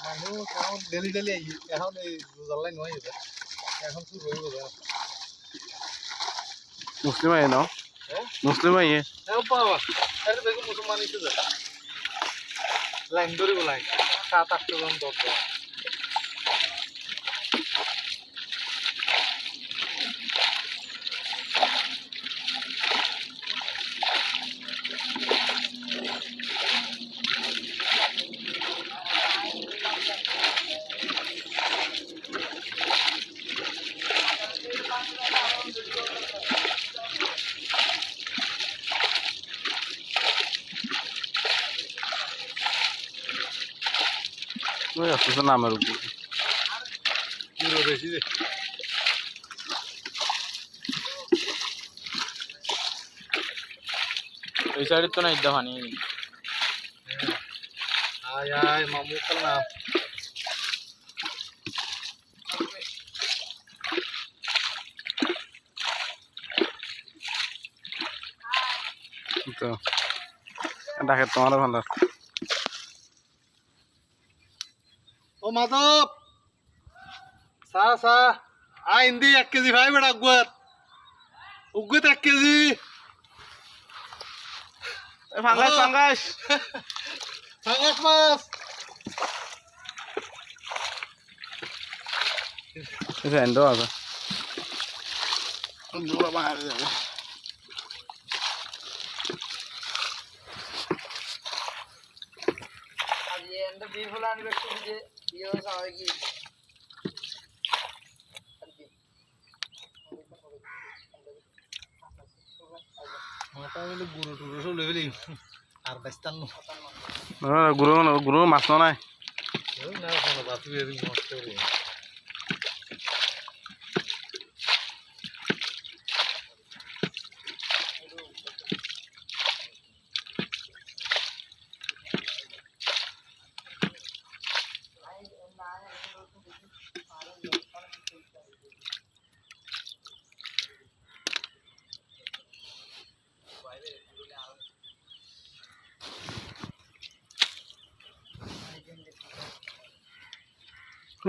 মানুষ এখন daily daily এখন এই জ্বালাই নয় এখন শুরু হয়ে গেছে মুসলিম আইয়ে নাও মুসলিম আইয়ে পাওয়া আরে দেখো মুসলমান এসে যায় লাইন ধরিব লাইন 7-8 জন 10 জন ওই আসছে নামের উপর পুরো বেশি রে এই সাইডে তো না ইদ্দা পানি আয় আয় মামু কাল তো ডাকে তোমার ভালো ও মাধব সা সা আ হিন্দি 1 কেজি ভাই বেটা উগুত 1 কেজি ফাঙ্গাস ফাঙ্গাস ফাঙ্গাস মাছ এটা এন্ডো আছে দুলা বাইরে যাবে आज ये अंदर बीफ फुलाने बैठे मुझे ये हो जाएगी মাথা হইলো গুরু টুরু সব লেভেলি আর বেস্তান গুরু মাছ নাই না কোনো বাতি এরই নষ্ট করে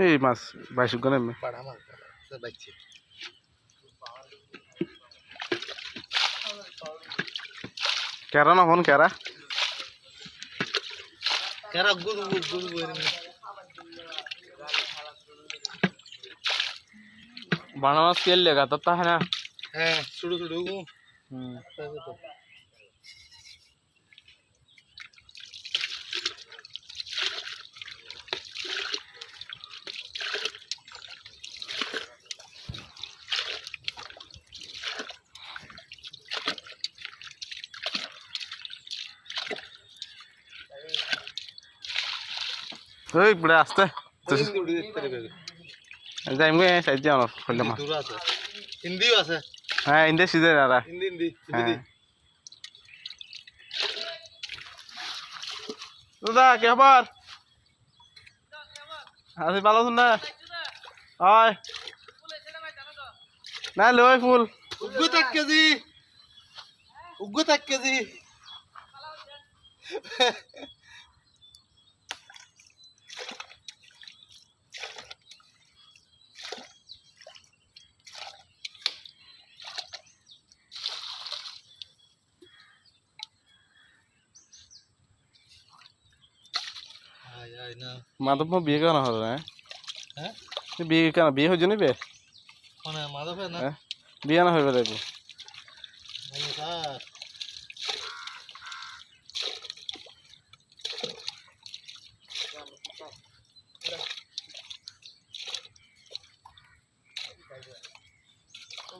এই মাছ 22 গ্রাম পাড়া মাছ সব বাইছে কেরা না ফোন কেরা কেরা গুরু গুরু বইরে বানা মাছ তেল লেগা তো তা है ना হ্যাঁ ছুড়ু ছুড়ু ওই বড় আস্তে হিন্দি দেখতে রে যাইমগে সাইজ যাও কইলে মাছ দূর আছে হিন্দিও আছে হ্যাঁ ইন্দে সিজে দাদা হিন্দি হিন্দি হ্যাঁ দাদা কি খবর আছি ভালো আছেন না হয় না লই ফুল উগুত 1 কেজি উগুত 1 কেজি আয় আয় না মাধব বিয়ে কেন হলো না হ্যাঁ বিয়ে কেন বিয়ে হয়েছে নিবে মানে মাধব না বিয়ে না হইবে দেখো নমস্কার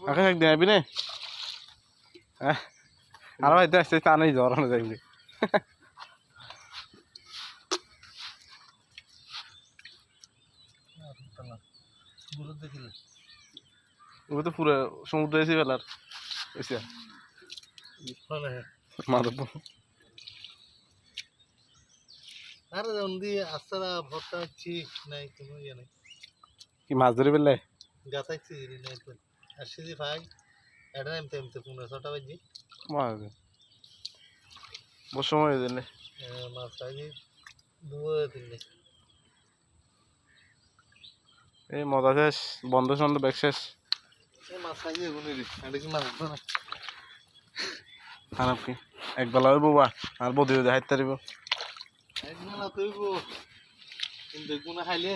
আগে একদিন আবি না হ্যাঁ আর ভাই আসতে তা নেই জ্বর হয়ে যাইবে গুরু দেখিলে ও তো পুরো সমুদ্র এসে বেলার এসে মানে মাধব আরে জন্দি আসারা ভর্তা হচ্ছি নাই কোনো ইয়ে নাই কি মাছ ধরে বেলে গাতাইছি নাই তো আসছি যে ভাই এটা এমতে এমতে 15-16টা বাজে মাছ বস সময় দিলে মাছ আগে দুয়ে তিনটে এই মজা শেষ বন্ধ সন্ধ ব্যাগ শেষ মাছ আগে এগুলো রে এটা কি মাছ না খারাপ কি একবেলা হইব বা আর বদি দেখাইতে পারিব একদিন না তুই গো কিন্তু গুনা খাইলে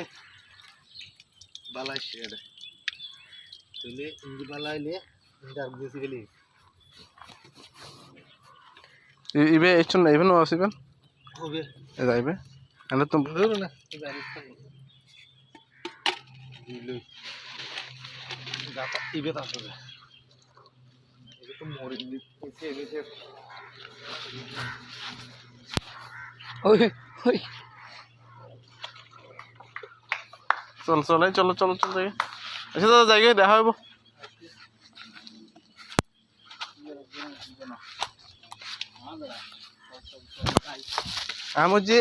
বালাই শেড়ে তুলে ইন্দি বালাইলে ইন্দি আর বেশি গেলি ইবে এছন না ইভেন আসিবেন হবে এ যাইবে এনে তো ধরো না গাড়ি খান দিলই গাটা ইবে আসবে এটা তো মরে দিলি এসে এসে ওই ওই চল চল এই চলো চলো চল যাই আচ্ছা দাদা যাই দেখা হইব আমার যে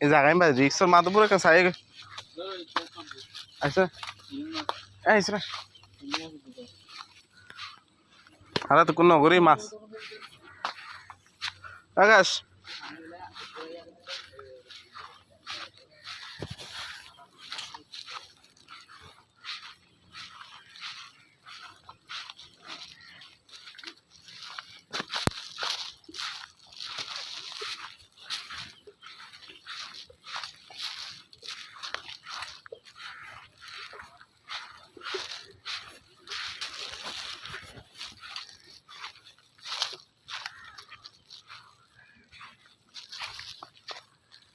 এই জায়গায় বাই রিক্সর মাথা পুরো কাছে আই আচ্ছা এই সরা আরে তো কোন নগরী মাছ আকাশ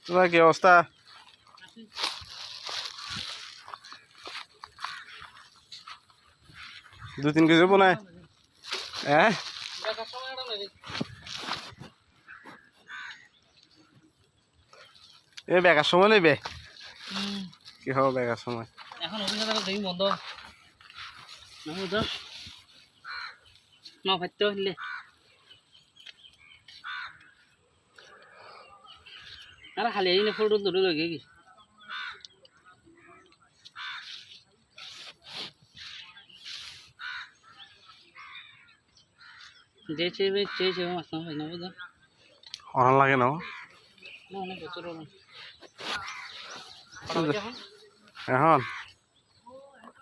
তোমার কি অবস্থা দু তিন কেজি হবো না হ্যাঁ এ বেকার সময় নেবে কি হবে বেকার সময় এখন অভিজ্ঞতা দেখি বন্ধ না ভাইতে হইলে আরে খালি এই না ফটো ধরে লগে কি যে চেয়ে মাছ না ভাই না বুঝা অনার লাগে না না অনেক বছর হলো এখন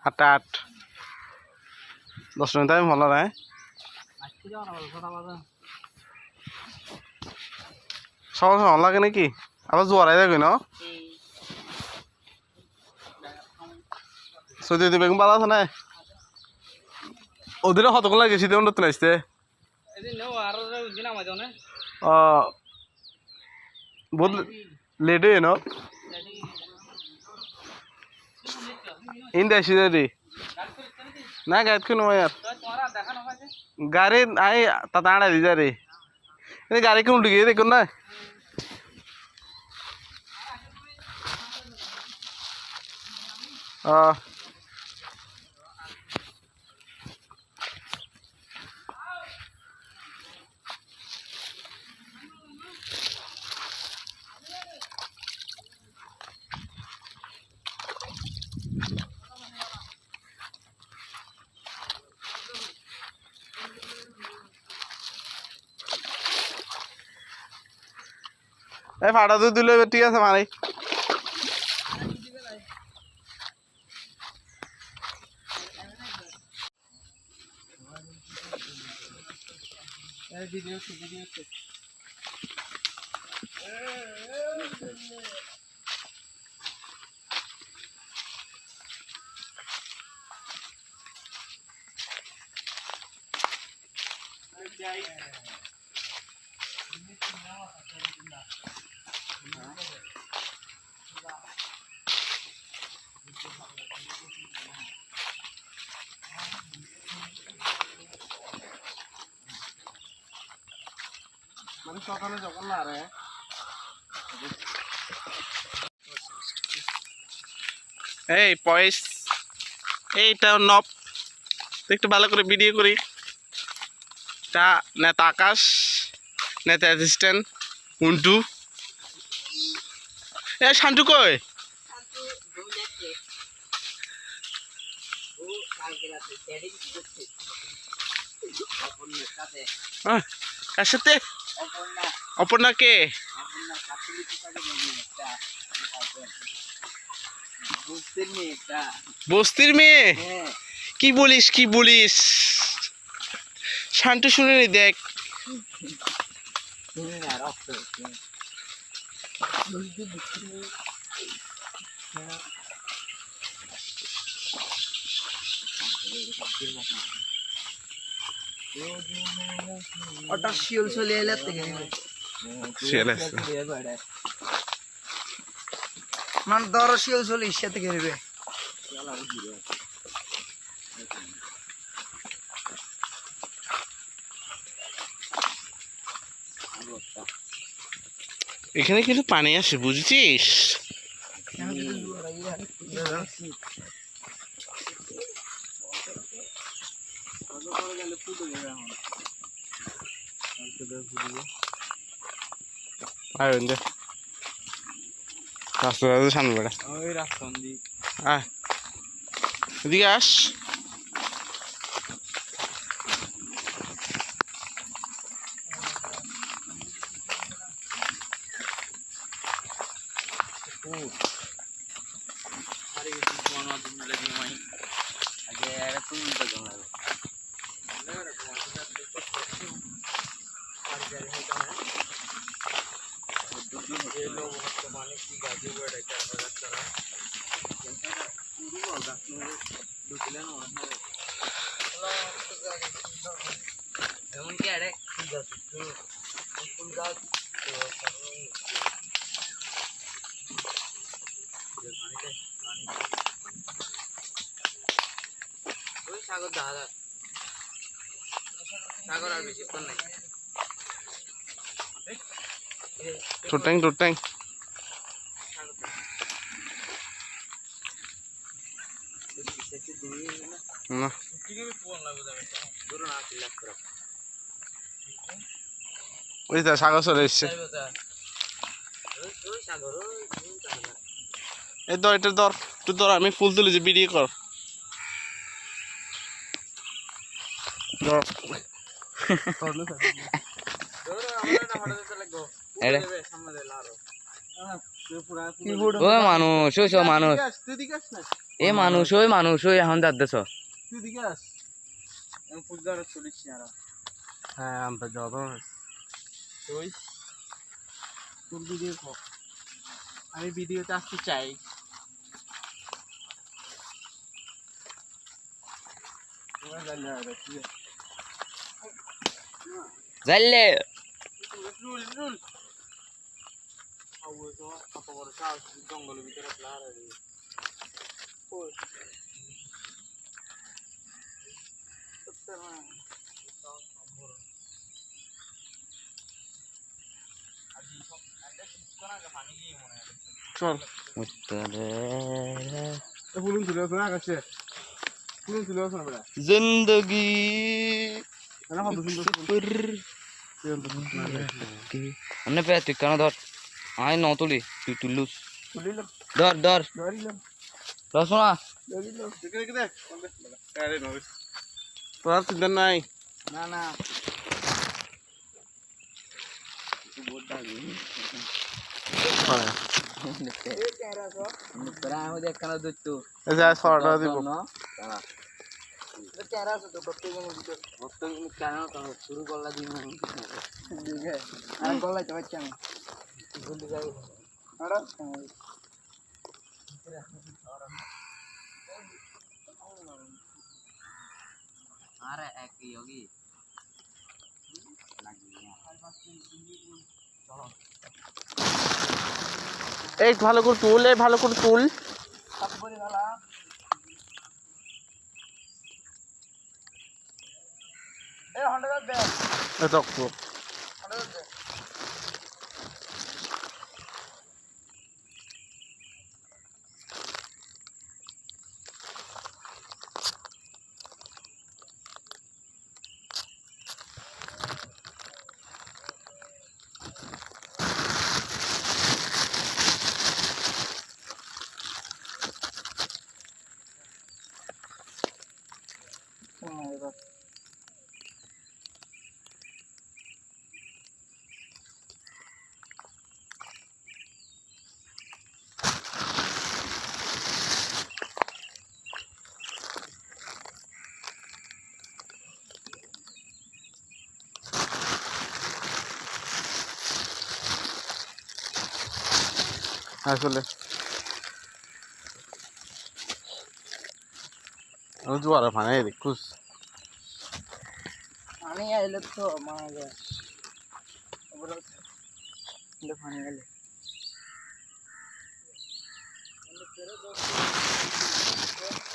8:08 10 মিনিট টাইম হলো না আজকে যাওয়া না কথা বাজা সকাল সকাল লাগে নাকি আবার জোয়ারাই যাবে না সৌদি বেগুন পালা আছে না ওদের কতক্ষণ লাগে শীতে নতুন আসতে এদিন নেও আর দিন আমায় দাও না বহুত লেট হয়ে না ইন্দে আসি রে না গাড়ি কোনো यार তোমারা দেখানো হয়েছে গাড়ি আই তা আড়া দি যা রে গাড়ি কোন উঠে গিয়ে দেখুন না এই ফাটা তো দিলে ঠিক আছে মানে ভিডিও মানে সকালে যখন না রে এই পয়স এইটা নব একটু ভালো করে ভিডিও করি তা নেতা আকাশ নেতা অ্যাসিস্ট্যান্ট উন্টু এ শান্টু কই কার সাথে অপর্ণা অপর্ণা কে? অপর্ণা কাকুলি পিছাকে বলি একটা বুঝতে নেই এটা বস্তির মেয়ে? হ্যাঁ কি বলিস কি বলিস? শান্ত শুনে নি দেখ। তুমি না রক্ত বুঝতে বুঝতে ওটা শিওল চলে এলে থেকে শিয়াল আছে। মানে ধরো শিওল চলে ইসা থেকে নেবে এখানে কিন্তু পানি আসে বুঝছিস? আয় দে রাস্তা সামনে বেড়া। ওই রাস্তা দি আয় এদিকে আস। আরে কিছু কোন দিন লাগি মাই আগে এটা তুমি তো জানো এমনকি আরে ঠিক আছে ফুল গাছ ওই সাগর দাদা সাগর আর বেশিক্ষণ নাই টোটাং টোটাং না ওই তো সাগর চলে এসছে। এই ধর এটা ধর তুই ধর আমি ফুল তুলেছি ভিডিও কর ধর। ওই মানুষ ওই সব মানুষ তুই দিকে আস না, ওই মানুষ ওই এখন যাচ্ছ তুই দিকে আস। হ্যাঁ আমরা যত তোর ভিডিও কর, আমি ভিডিওতে আসতে চাই। যাইলে জঙ্গলের ভিতরে চল ফুলুন তুলে আসো না আকাশে, ফুলুন তুলে আসো না বেড়া। জিন্দগি কত সুন্দর অন্য পেয়ে তুই কেন ধর আয় ন তুলি তুই তুললুস ধর ধর রসনা তোর চিন্তা নাই। না না একখানা ধরতো ছড়াটা দিব শুরু করলা দিন আর গলাইতে পারছি আমি ভুলে যাই আরে এক যোগী এই ভালো করে তুল, এই ভালো করে তুল। রক্ত আসলে আমি জোয়ারে পানি দেখুস পানি আইলে তো মারা যায় পানি আইলে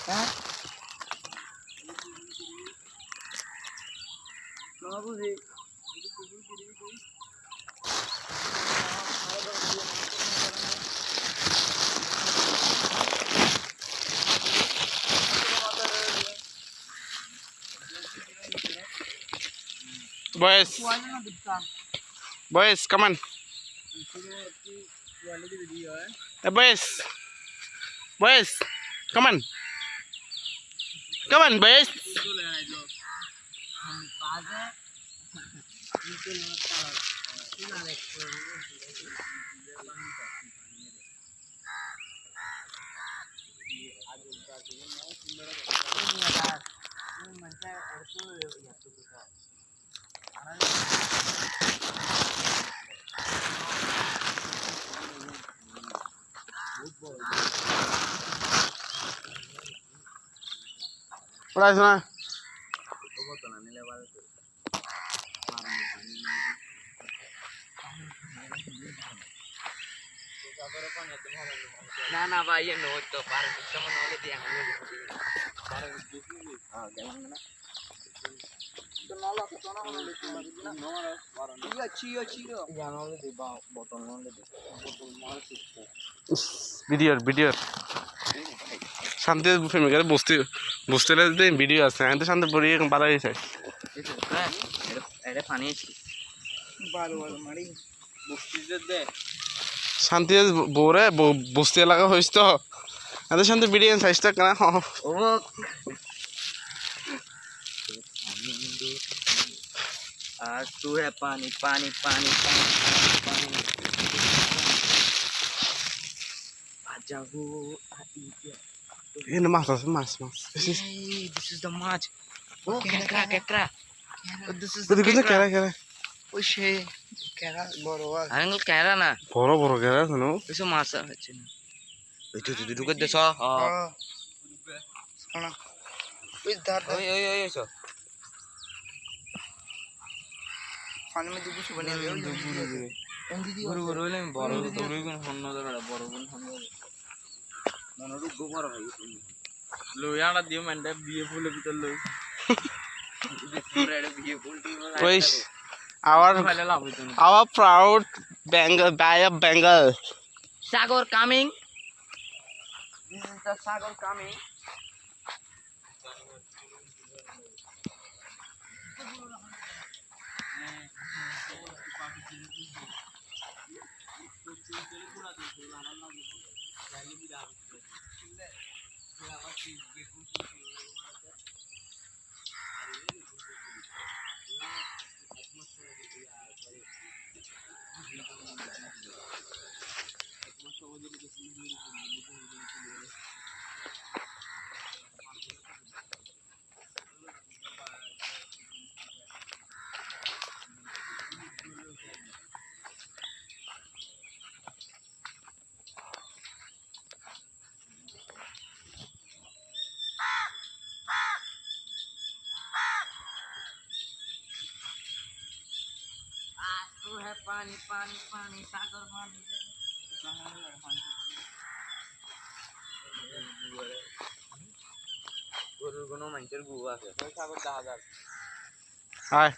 হ্যাঁ না বুঝি বয়েস বয়েস কামান বয়েস বয়েস কামান কামান বয়েস পড়াইছ না না না ভাই এ নো তো পার সময় নলে দিয়ে আমি ভিডিওর শান্তি ফেমিকারে বসতে বসতে ভিডিও আছে আমি তো শান্তি পড়ি এখন বাড়াই চাই এটা পানি বারো বারো মারি শান্তি বউরে বসতে লাগা হয়েছে তো এত শান্তি ভিডিও সাইজটা কেনা ও आज तू है पानी पानी पानी पानी पानी आजा वो ini mas mas this is the match oh kera this is betul betul kera kera ওই সে কেরা বড় আর angle kera na বড় বড় kera শুনো কিছু মাছ আছে না ওই তো ঢুকে দেছ শোনা ওই ধার ওই ওই ওই এসো পানি মধ্যে কিছু বানিয়ে গুরু গুরু হইলে বড় গুরু গুণ হন্ন ধরে বড় গুণ হন্ন মনোরূপ গোবর ভাই লইয়াটা দিও মেন্ডে বিয়ে ফুলের ভিতর লই বিয়ে ফুল ওই our proud Bengal bay of Bengal Sagar coming this is the Sagar coming है पानी पानी पानी सागर पानी গরুর কোনো মানুষের গু আছে সাগর 10,000 হাই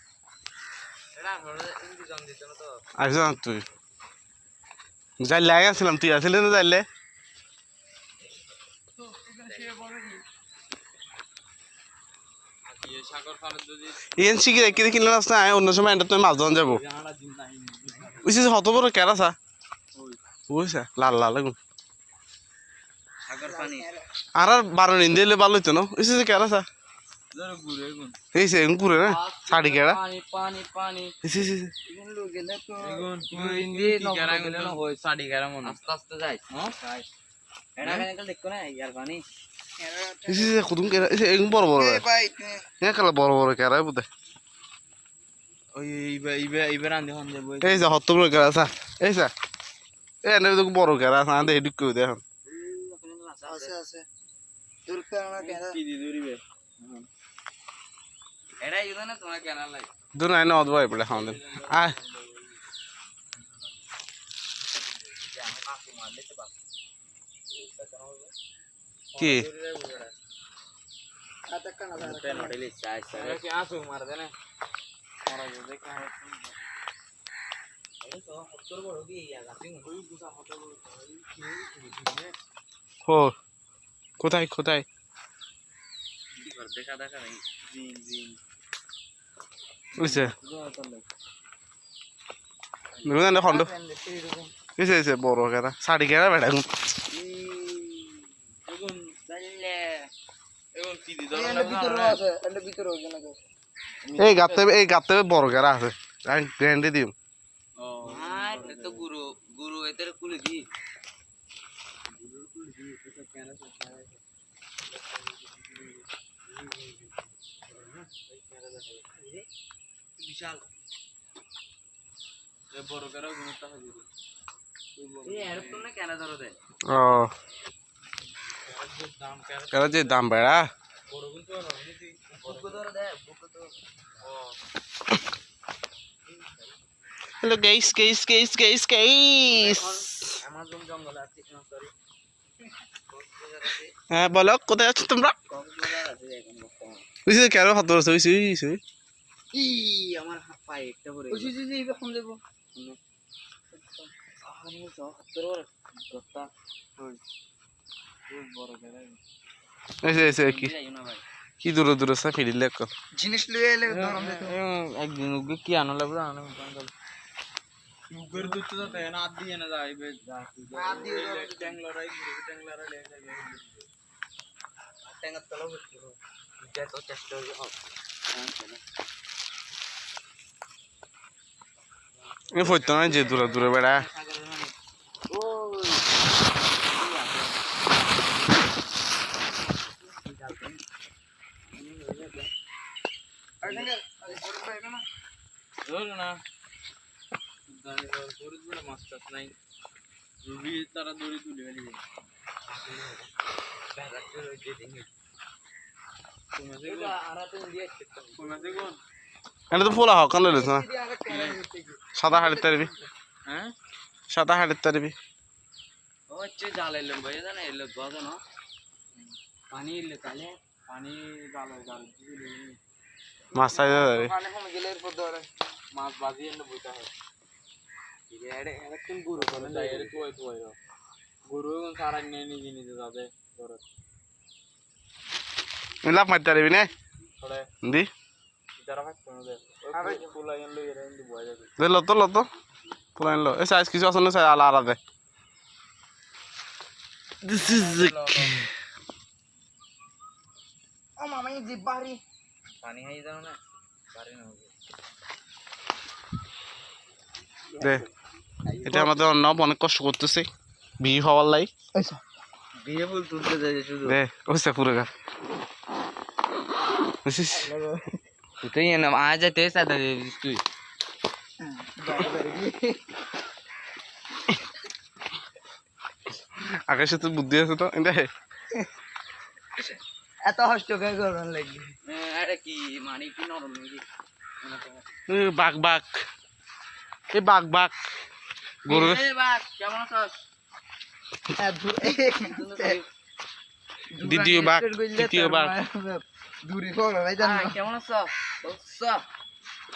এটা হলো ইনভিজন দিতে না তো আইছো না তুই যাই লাগাছিলাম তুই আসলে না যাইলে সাগর ফালে যদি এনসি কি দেখি কিনলে না আয় অন্য সময় এটা তুমি মাছ ধরন যাবো বুঝছিস হত বড় কেরা সা বুঝছা লাল লাল লাগুন সাগর পানি আর 12 নিন দিলে ভালো হইতো না বুঝছিস কেরা সা জোরে ঘুরে গুন এই সে পুরে না সাড়ি কেরা পানি পানি পানি বুঝছিস এগুলো লোক গেলে তো এগুন হিন্দি কেরা গেলে না হয় 11:30 মন আস্তে আস্তে যাই হ্যাঁ যাই এটা কেন দেখো না ইয়ার পানি বুঝছিস কুদুম কেরা এই বড় বড় ভাই হ্যাঁ কালা বড় বড় কেরা বুঝে ওই এইবার আন্ধে হন যাবো এই যে হত বড় কেরা সা এই সা এনে তো বড় কেরা আছে দেখি ঢুকে দে এখন আছে আছে দূর কারণে কেন কি দি দূরিবে এটা ইদা না তোমার কেন লাগে দূর নাই না অদবাই পড়ে খাওয়া দেন আয় কি आता का ना ते नडीले चाय चाय কি আসু মার দে না মারা দে দেখা এটা তো 70 বড় দিয়ে ইয়া গাছিং ওই বুসা 70 বড় হো কোথায় কোথায় কি কর দেখা দেখা নাই জিন জিন বুঝছে দেখুন না খন্ড এসে বড় কেরা শাড়ি কেরা বেড়া এখন দাlle এখন কি দি ধরো এর ভিতরে আছে এর ভিতরে ওই না এই গাতে বড় কেরা আছে আমি গ্র্যান্ডে দিম ও আর তো গুরু গুরু এদের কুলি দি গুরুর কুলি দি তো কেন বিশাল এ বড় কেরা গুণটা হয় দিদি এই এরকম না কেন ধরো দে ও দাম কেন কেরা যে দাম বেড়া বড় গুণ তো না নিতি বুক ধরে দে বুক তো ও হ্যালো গাইস অ্যামাজন জঙ্গলে আছে না সরি হ্যাঁ বলো কোথায় আছো তোমরা কক্সবাজার আছে এখন বর্তমানে বুঝছি কেন হাত ধরেছো বুঝছি ই আমার পায়ে একটা পড়ে ওই জি জি কম দেব আরে তো হাতের গত্তা ওই বড় করে এসে কি যাই না ভাই কি দূর দূর আছে ফিরিলে কর জিনিস লয়ে এলে ধরম দে একদিন উগে কি আনো লাগবে আনো বাঙ্গাল উগের দুধ তো তাই না আদি এনে যাইবে আদি ট্যাংলারাই লে যাবে ট্যাঙ্গার তলা হচ্ছে এটা তো চেষ্টা হই এ ফইতো না যে দূর দূরে বেড়া ধর না গাড়ি ধর করে দিলে মাছ টাছ নাই রুবি তারা দড়ি তুলে ফেলি ব্যাগাতে রই দিয়ে দিই তুমি দেখো আরাতে দিয়ে আসতে তুমি দেখো এটা তো ফুলা হকান লইছ না সাদা হাড়ির তারবি হ্যাঁ সাদা হাড়ির তারবি ও হচ্ছে জাল এলাম ভাই জানা এলো গজ না পানি এলে তাহলে পানি জাল দিলে মাছ চাইতে যাবে মানে কম গেলে এর পর ধরে মাছ বাজি এনে বইতা হয় এড়ে একদম গুরু করে যাই এর তুই তুই গুরু কোন সারা নিয়ে নিজে নিজে যাবে ধরে লাভ মারতে পারবি না থোড়ে দি যারা ভাগ করে দে ওই ফুলাই এনে লই এনে বই যাবে দে লো পুরা লো এ সাইজ কিছু আছে না সাইজ আলাদা দিস ইজ ও মামা এই জিবারি পানি হাই দাও না পারি না দে এটা আমাদের অন্য অনেক কষ্ট করতেছে বিয়ে হওয়ার লাই আচ্ছা বিয়ে ফুল তুলতে যাই শুধু দে ওইসা পুরো গা বুঝছিস তুই না আ যাইতে সাদা তুই আকাশে তো বুদ্ধি আছে তো এটা এত কষ্ট করে করন লাগি আরে কি মানে কি নরম নাকি বাঘ এই বাঘ গরু এই বাঘ কেমন আছিস দ্বিতীয় বাঘ তৃতীয় বাঘ দূরে পড়ো ভাই জান কেমন আছিস সব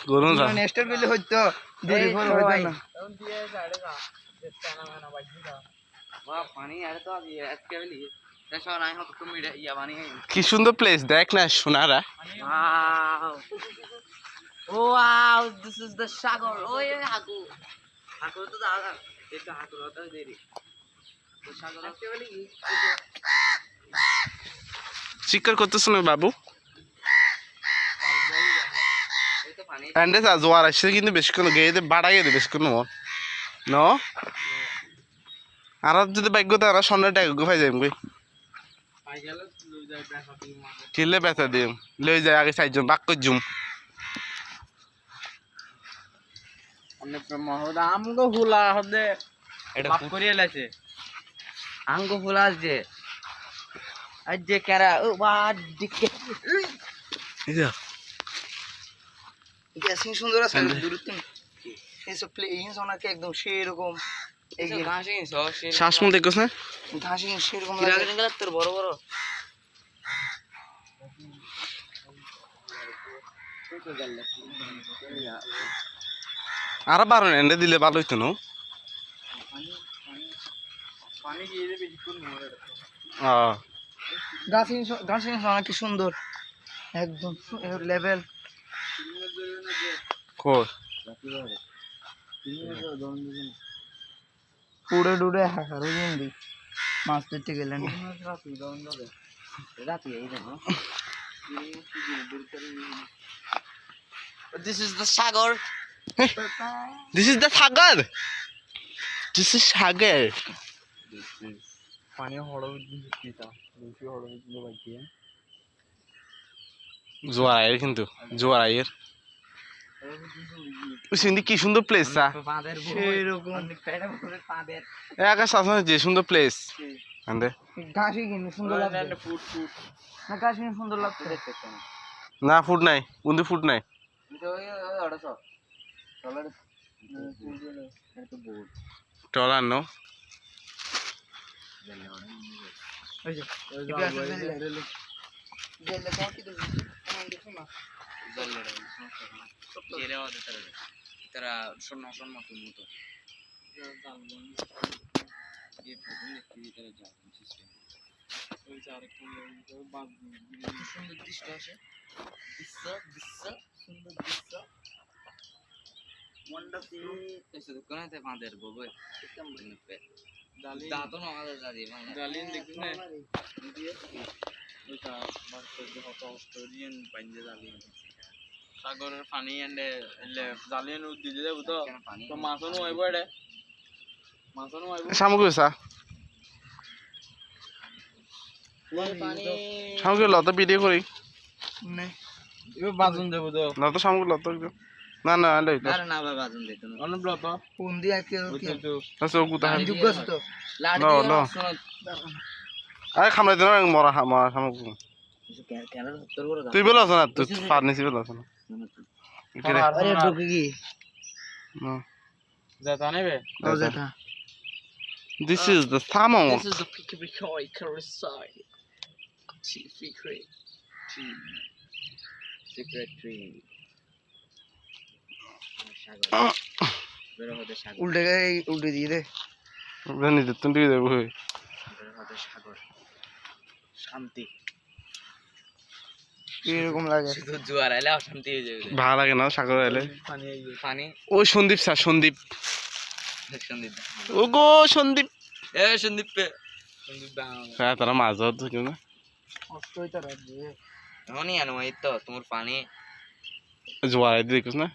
গরু যা নেক্সট বিলে হইতো দূরে পড়ো ভাই জান এখন দিয়ে সাড়ে গা যেটা না বাজি দা বাহ পানি আরে তো আজ আজকে বলি দেশো নাই হতো তুমি ইয়া পানি কি সুন্দর প্লেস দেখ না Sonara wow this is the সাগর ওই হাকু হাকু তো দাদা এটা হাকু হতো দেরি তো সাগর আজকে বলি কি শিকার করতেছ না বাবু এই তো পানি এন্ডে জোয়ার আসছে কিন্তু বেশিক্ষণ গিয়ে বাড়াই দে বেশিক্ষণ ন আর যদি ভাগ্যতে আর সন্ধ্যা টাকা পাই যাইম কই পাই গেল লই যাই টাকা দিই মাকে কিলে বেচা দিম লই যায় আগে চারজন বাক কই জুম অনেক মহদা আমগো হুলা হদে এটা করে এলাছে আঙ্গ ফুল আসছে আজ যে কেরা ও বা দিকে গ্যাসিং সুন্দর আছে দূরত্ব এইসব প্লেইংস ওনাকে একদম সেরকম শ্বাস মূল দেখছ না ঘাসিং সেরকম তোর বড় বড় আর 12 এন্ডে দিলে ভালো হইতো না পানি দিয়ে দেবে বেশিক্ষণ মরে ঘাসিং অনেক সুন্দর একদম লেভেল কই পুড়ে ডুড়ে হাঁকারও দিন মাছ ধরতে গেলেন This is the Sagar This is the Sagar. This is Sagar. পানি হড় দিতা বেশি হড় দিলে বাকি জোয়ার আয়ের কিন্তু জোয়ার আয়ের সিন্ধি কি সুন্দর প্লেস সা পাদের সেরকম পেড়ে ভরে পাদের আকাশ আসলে যে সুন্দর প্লেস আন্দে ঘাসই কিন্তু সুন্দর লাগছে ফুট ফুট না ঘাসই সুন্দর লাগছে দেখতে না না ফুট নাই উন্দি ফুট নাই তো ওই অড়ছ চলার এত বোর্ড টলার নো ওই যে জেলে তো কি দিল দেখো না জেলে ওদের তারা শূন্য শূন্য মতো মতো এই প্রথম দেখতে তারা যায় সিস্টেম ওই চার একটা বাদ সুন্দর দৃশ্য আছে দৃশ্য দৃশ্য সুন্দর দৃশ্য ওয়ান্ডারফুল এসে দোকানে পাঁদের ববে একদম নেপে দাঁত না আমাদের দাদি ডালিন দেখছ না ওটা মাস্টার যে হতো অস্ট্রেলিয়ান পাঞ্জে ডালিন সাগরের পানি এন্ডে এলে ডালিন উদ্দি দেব তো তো মাছনো হইবো এডে মাছনো হইবো সামগ্রী সা পানি সামগ্রী লত ভিডিও করি না এবার বাজন দেব তো লত সামগ্রী লত না না আলে আরে না বাবা বাজন দিত না অন্য ব্লক কোন দিয়া কি তো আচ্ছা গুতা যোগ্য আছে তো লাড়ি No, no. দিয়ে আরে খামলাই দিন মরা মরা সামগ্রী কেন উত্তর করে দাও তুই বেলা আছে না তুই ফার্নিসি বেলা আছে না আরে ঢুকে কি যাতা নেবে ও যেটা This is the salmon. This is the Pikabikoi Carousel. Secret. Secret tree. সাগর বের হতে সাগর উল্টে দিয়ে দে জানি যে তুমি দেবো বের হতে সাগর শান্তি এরকম লাগে শুধু জোয়ার আইলে অশান্তি হয়ে যাবে ভালো লাগে না সাগর এলে পানি পানি ওই সন্দীপ স্যার সন্দীপ সন্দীপ ও গো সন্দীপ এ সন্দীপ সন্দীপ হ্যাঁ তারা মাছ ধরতো কেউ না কষ্ট হইতা রাখবে এমনই আনো এই তো তোমার পানি জোয়ার আই দেখিস না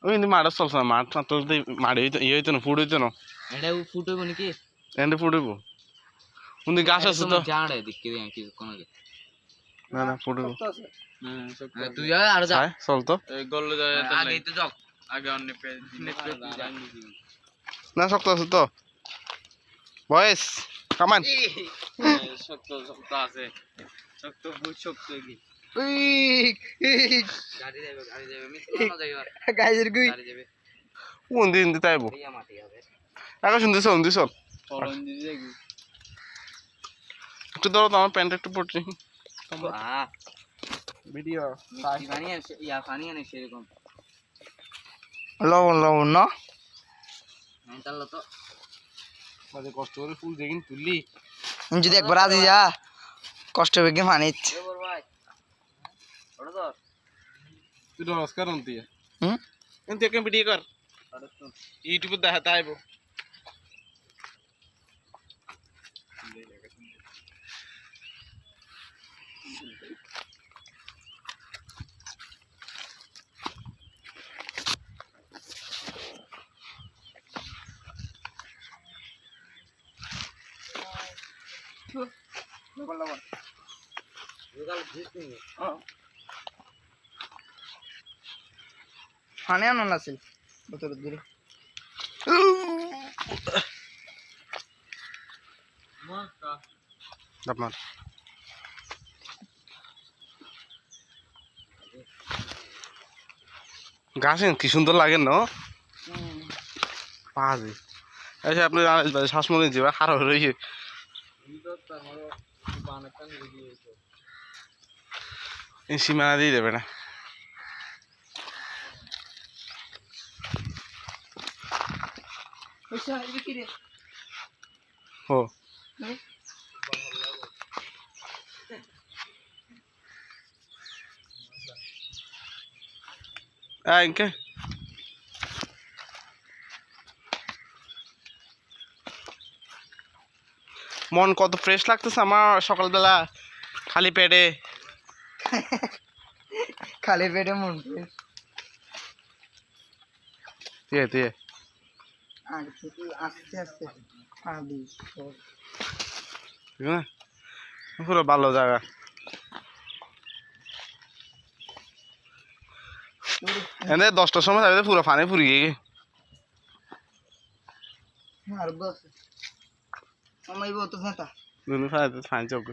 ওই কিন্তু মাঠ চলছে না মাঠ না তোর মাড়ি হইতো ইয়ে হইতো না ফুট হইতো না এটা ফুটবে নাকি এন্ডে ফুট হইব কিন্তু গাছ আছে তো জাড়ে দেখতে দিই কিছু কোন আগে না না ফুট হইব তুই আর যা হ্যাঁ চল তো গল্ল যায় আগে তো যাও আগে অন্য পে না শক্ত আছে তো বয়েস কামান শক্ত শক্ত আছে শক্ত বহুত শক্ত কি ওই গাড়ি যাবে মিত্র না যাইবা গাইজের গুই গাড়ি যাবে কোন দিন দিতে আইব এই মাটি হবে আগে শুনতে চল চল ফলন দিয়ে যাবি একটু ধরো তো আমার প্যান্ট একটু পড়ছি ভিডিও পানি আছে ইয়া পানি আনে সেরকম লবণ লবণ না তাহলে তো মাঝে কষ্ট করে ফুল দেখিন তুললি যদি একবার আজি যা কষ্ট হবে কি মানিত ভাই ওটা তো তুই নমস্কার অন্তি হুম এনতে একটা ভিডিও কর ইউটিউবে দেখাতে আইব ফানে আনো নাছিল বোতল দূরে আপনার গাছ কি সুন্দর লাগে না পাহাড়ে এসে আপনি শ্বাস মনে যাবে খারাপ রয়েছে সীমানা দিয়ে দেবে না ও ইনকে মন কত ফ্রেশ লাগতেছে আমার সকালবেলা খালি পেটে খালি পেটে মন দিয়ে আগে থেকে আস্তে আস্তে পাবি ঠিক না পুরো ভালো জায়গা এনে 10টার সময় যাবে পুরো পানি ফুরিয়ে গে আর বস সময় বলতো না দুনু ফাইতে ফাইন চোখ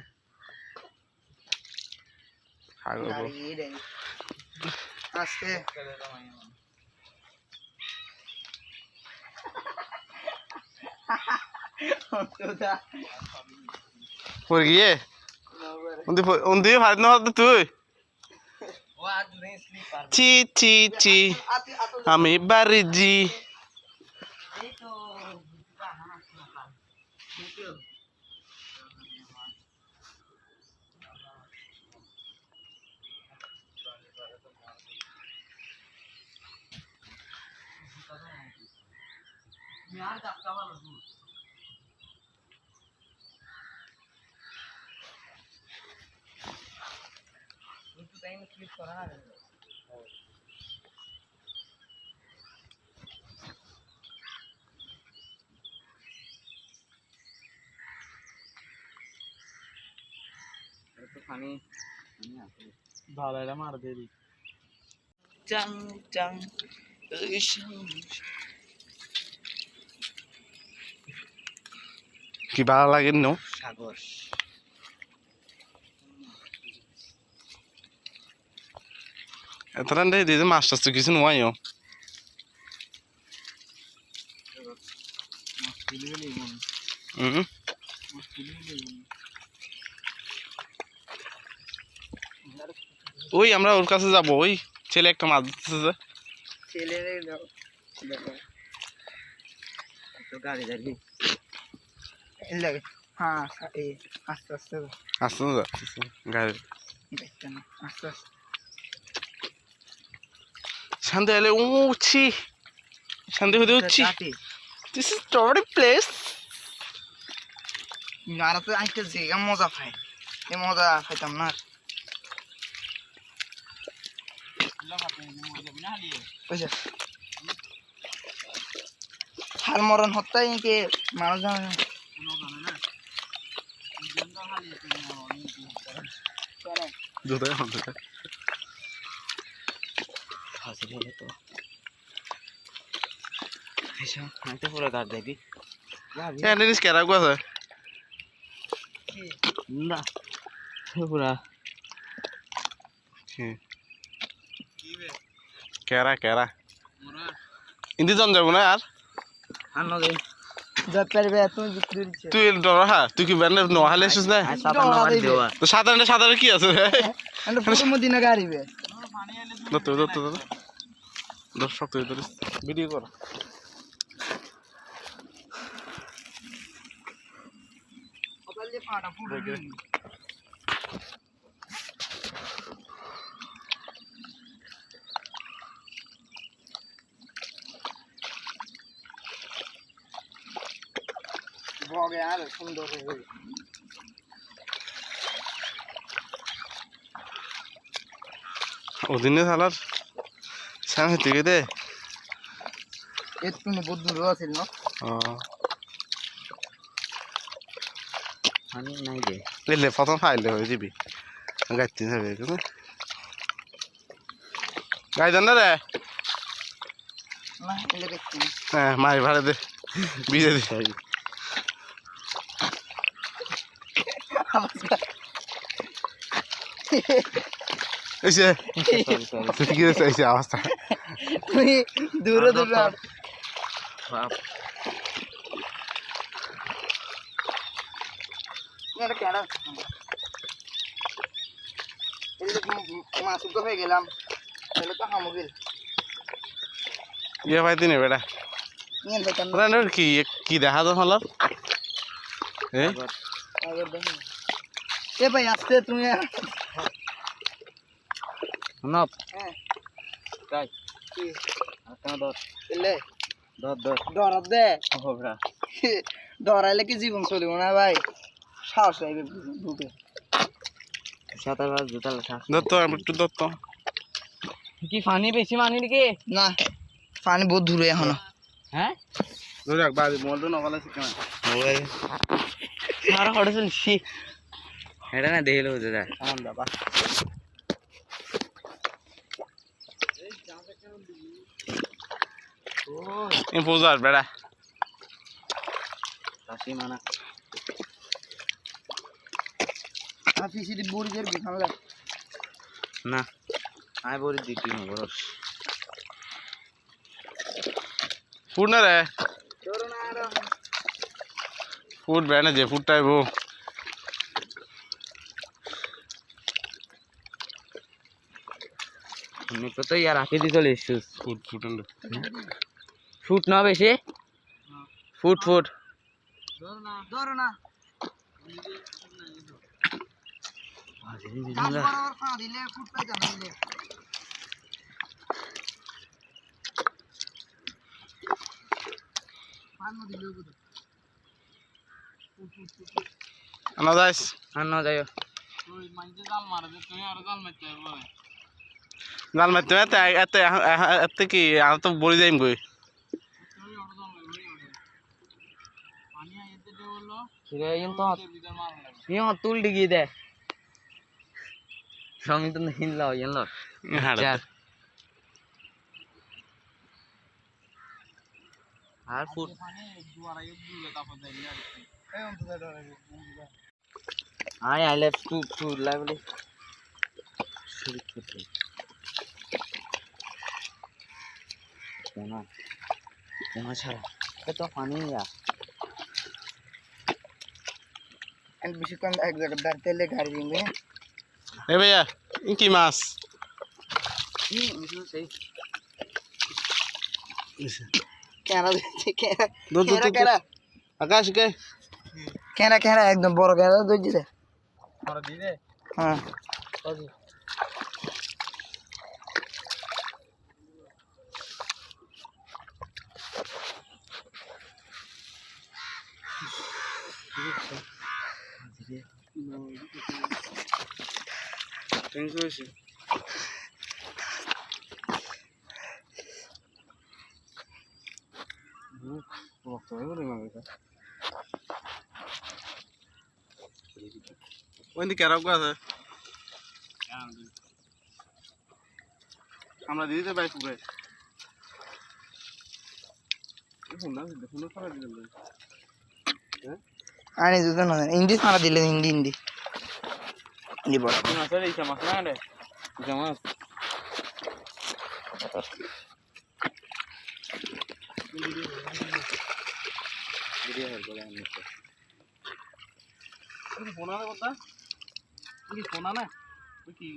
হাগো আস্তে পড়ে গিয়ে উন্দি ফাইত না তুই চি চি চি আমি বাড়ি জি ভালো এটা মার দেরি কি ভালো লাগে নো সাগর এতটা দিয়ে মাছ টাছ তো কিছু নয় ওই আমরা ওর কাছে যাবো ওই ছেলে একটা মাছ দিতেছে ছেলে গাড়ি দাঁড়িয়ে লাগে হ্যাঁ আস্তে আস্তে আসতে না যাচ্ছে গাড়ি দেখতে না আস্তে আস্তে শান্তি এলে উঠছি শান্তি হতে উঠছি দিস ইজ স্টোরি প্লেস আর তো আজকে জায়গা মজা খাই এই মজা খাইতাম না বুঝছো হাল মরণ হত্যাই কি মানুষ জানে না দুধে হবে ফাঁসি হলে তো আচ্ছা আমি তো পুরো গাড়ি যাবি জিনিস কেরা আছে না পুরা কেরা কেরা ইন্দি জন যাবো না আর আনো দে যত পারবে তুমি বিক্রি দিচ্ছে তুই ডর হ্যাঁ তুই কি ব্যান্ড নোহালে এসেছিস না তো সাধারণ কি আছে আমি পুরো মদিনা গাড়ি বে দর্শক তুই ধরিস ভিডিও কর ওপালে ফাটা পুরো ভগে আর সুন্দর হয়ে ওদিনে সালার সামনে থেকে দে এতনি বদুর আছে না পানি নাই দে এলে প্রথম ফাইলে হয়ে যাবি গাইতে যাবে কিন্তু গাই দেন না রে না এলে দেখছি হ্যাঁ মাই ভাড়া দে বিজে দে এসে কি হয়েছে অবস্থা তুই দূরে দূরে এটা কেন মাছ তো হয়ে গেলাম তাহলে তো হামগিল ইয়ে ভাই দিনে বেটা নিয়ে দেখেন কি কি দেখা তো হলো এ ভাই আসতে তুমি না হ্যাঁ তাই কি আপনার দর এলে দর দর ডরাব দে হোবরা ডরাইলে কি জীবন চলিব না ভাই সাহস আইবে ঢুকে সাঁতার কাজ জুতাল দত্ত একটু দত্ত কি পানি বেশি মানি নাকি না পানি বহুত দূরে এখনো হ্যাঁ ধরে রাখ বাড়ি মোবাইলটা নকল আছে কেন মোবাইল সারা হড়ে চলছি এটা না দেখলে বুঝে যায় আমার বাবা পূজার বেড়া কাশি মানা ফিসিটি বুড়িদের বিখান লাগে না আয় বলি দিকি না বরস ফুট না রে ধরো না আর ফুট বেড়া যে ফুটটাই বউ আমি তো ইয়ার আঁকে দিয়ে চলে এসছিস ফুট ফুট ফুট না বেশি ফুট ফুট ধরো না গাছ বরাবর পা দিলে ফুটতে যাবে দিলে পান দিলে বুঝো আনা যাইস আর না যাইও ওই মাঝে জাল মারা দে তুমি আর জাল মারতে হবে জাল মারতে এত এত এত কি আমি তো বলি যাইম গই তুমি আর জাল মারবে পানি আইতে দে বললো ফিরে আইন তো ভিতর মার লাগে ইয়া তুল ডিগি দে সঙ্গে তো হিল লাও ইয়ান লো হাড় আর ফুট পানি দুয়ার আইতে দুলে তারপর যাই না এই অন্ত ধরে আয় আইলে ফুট ফুট লাগলে শুরু করতে কোনা কোনা ছাড়া তো পানি ইয়া এন্ড বেশিক্ষণ এক জায়গায় দাঁড়াতে হলে গাড়ি দিবে এ ভাইয়া কি মাছ সেই কেনা দিচ্ছে কেনা দূর দূর কেনা আকাশ কে কেনা কেনা একদম বড় কেনা ধরছি দে আর দিলে হ্যাঁ থ্যাংক ইউ ওই দিকে কেরাও আছে আমরা দিদিতে পাই পুরে আনি দুটো না ইন্ডি সারা দিলে ইন্ডি ইন্ডি ইন্ডি বড় মাছের এই মাছ না রে জামাস ভিডিও হল বলা আমি ফোনা না কথা কি ফোনা না কি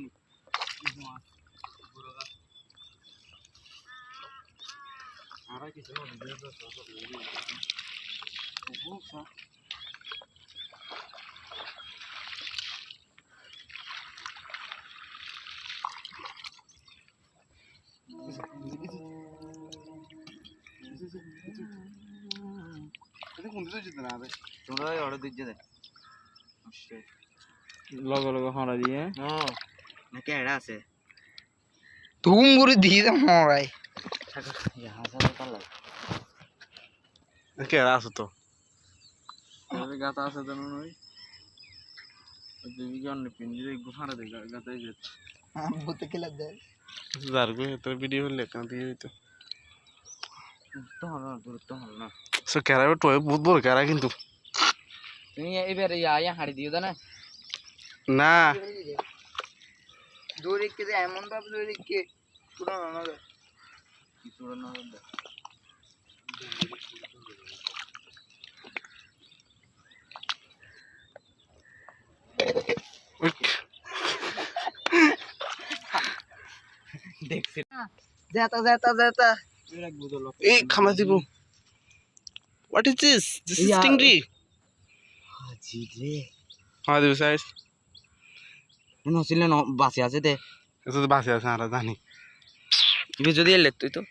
আর কিছু না ভিডিও তো সব এটা কোন দিকে যেতে না রে তোমরা অর্ডার দিতে দে লগে লগে হরা দিয়ে হ্যাঁ না কেডা আছে ধুম করে দিয়ে দে মরাই থাকা ইহা সাথে পালা কে আছে তো গাতা আছে তো নই ওই জন পিঞ্জিরে গুফারে দে গাতাই যে ভূতে খেলা দে জারগো তোর ভিডিও হলে কান দিয়ে হইতো তো হল না সো কেরাবে টয় বহুত বড় কেরা কিন্তু তুমি এবারে ইয়া হাড়ি দিও না না দৌড়ে কে এমন ভাবে দৌড়ে কে পুরো না কিছু না হবে দেখছি যেতা যেতা যেতা রাখবো তো লোক এই খামা দিব হোয়াট ইজ দিস ইজ স্টিংরি হাজি রে হ্যাঁ দিব সাইজ মনে হচ্ছিল না বাসে আছে দে এটা তো বাসে আছে আমরা জানি ইবে যদি এলে তুই তো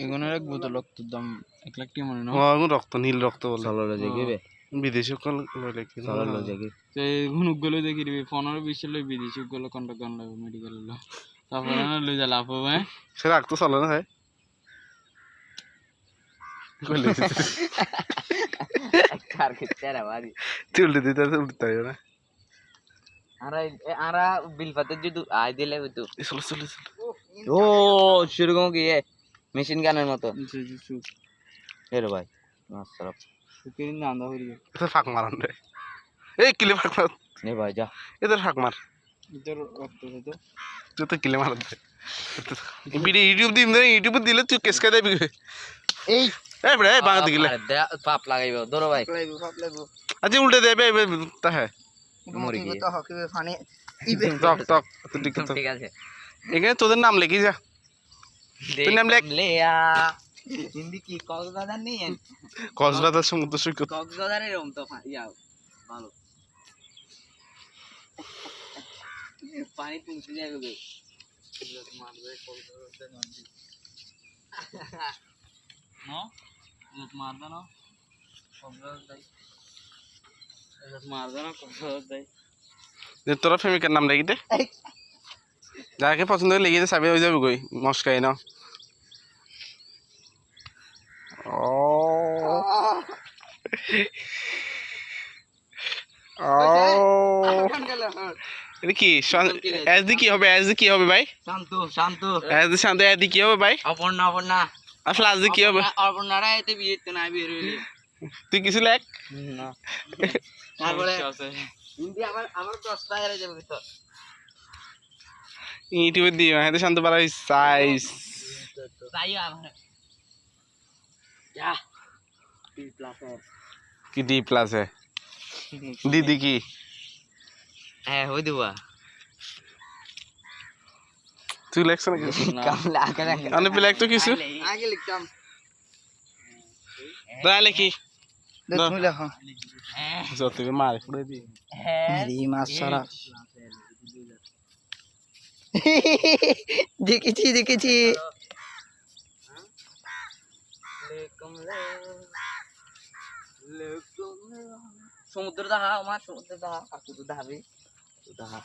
এগুলো রাখবো তো লোক তোর দাম 1 লাখ টাকা মনে না ও রক্ত নীল রক্ত বলে চলো লজে গিয়ে বিদেশি কোন লইলে কি চলো লজে গিয়ে তো এগুলো গুলো দেখি দিবি 15-20 লই বিদেশি গুলো কন্টাক্ট করন লাগবে মেডিকেল লো তারপর না লই যা লাভ হবে সে রাখতো চলে না ভাই কইলে কার খেতে রে বাড়ি তুলতে দিতে উঠতে না আরা বিল পাতে যদি আই দিলে তো চলো চলো চলো ও সেরকম কি মেশিন গানের মতো এর ভাই মাশাআল্লাহ সুকিরিন না আন্দা হইলো এটা ফাঁক মারান রে এই কিলে ফাঁক মার নে ভাই যা এদের ফাঁক মার ইতর রক্ত তো তুই তো কিলে মার দে ভিডিও ইউটিউব দিলে তুই কেস কা দেবি এই এই বড় এই বাংলা দিলে পাপ লাগাইবো ধরো ভাই পাপ লাগবো আজ উল্টে দেবে তা হ্যাঁ মরে গিয়ে তো হকিবে ফানি টক টক তুই ঠিক আছে এখানে তোদের নাম লিখি যা তুই নাম লেখ লেয়া হিন্দি কি কক্সবাজার নেই কক্সবাজার সমুদ্র সৈকত কক্সবাজারের এরকম তো ইয়া ভালো পানি তুলতে যাবে No? Let मारदा ना कब्जा दई let मारदा ना कब्जा दई যে তোরা প্রেমিকার নাম লিখি দে যাকে পছন্দ করে লিখে দে সাবি হয়ে যাবে কই মস্কাই না এটা কি এসডি কি হবে এসডি কি হবে ভাই শান্ত শান্ত এসডি শান্ত এসডি কি হবে ভাই অপর্ণা অপর্ণা আসলে আজকে কি হবে অপর্ণারা এতে বিয়ে তো না বিয়ে রইলে তুই কিছু লেখ না তারপরে হিন্দি আমার 10 টাকা যাবে তো ইউটিউবে দিও হ্যাঁ শান্ত পারা সাইজ তাই আমার যা পি প্লাস কি ডি প্লাস है दीदी की হ্যাঁ হই দিবা তুই লেখছ না কিছু কামলা আকারে আমি প্লে তো কিছু আগে লিখতাম তাই লেখি তুমি লেখো যত মারে পড়ে দি মেরি মাশাআল্লাহ দেখেছি দেখেছি সমুদ্র দেখা আমার সমুদ্র দেখা আর তুই দেখাবি দেখা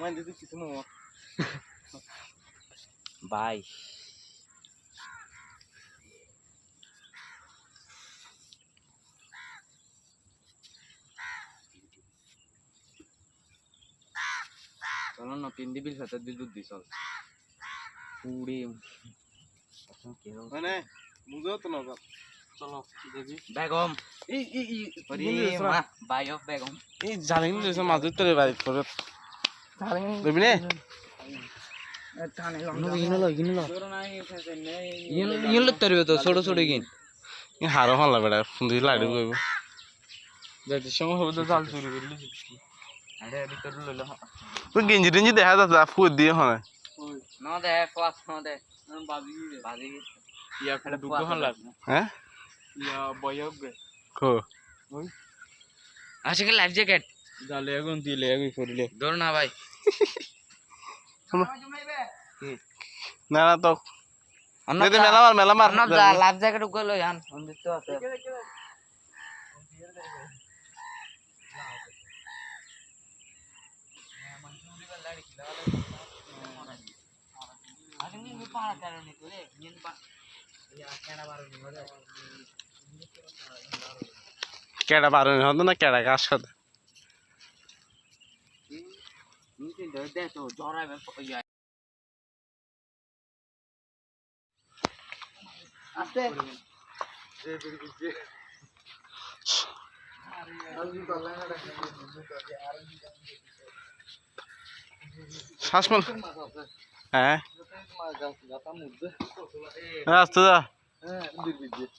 মানে দিদি কিছু না বাই চলো না 3 দিবিল সাথে দুধ দি চল পুরি মানে মুজো তো না চলো দেবি বেগম এই ওরে মা বাই অফ বেগম এই জানেন যে মাঝে তোরে বাড়ি করে দেবি না ইনলো তরবে তো ছোট ছোট গিন এই হারো হলা বেড়া ফুন্দি লাড়ি কইব যাতে সময় হবে তো জাল চুরি করলি আরে ভিতর লইলো তুই গেঞ্জি টেঞ্জি দেখা যাচ্ছে ফুট দিয়ে হয় না দে ফাস না দে বাজি বাজি ইয়া ফেলে দুগো হল লাগবে হ্যাঁ ইয়া বয়ক গে কো আজকে লাইফ জ্যাকেট জালে এখন দিলে আমি করিলে ধর না ভাই না না তো মেলা মার না লাইফ জ্যাকেট গলো জান অমৃত আছে কেডা পারো হতো না কেডা কার সাথে শ্বাসমাল মাছ আছে হ্যাঁ মাছ গাছ গাতার মধ্যে আসতে যা হ্যাঁ দিক দিক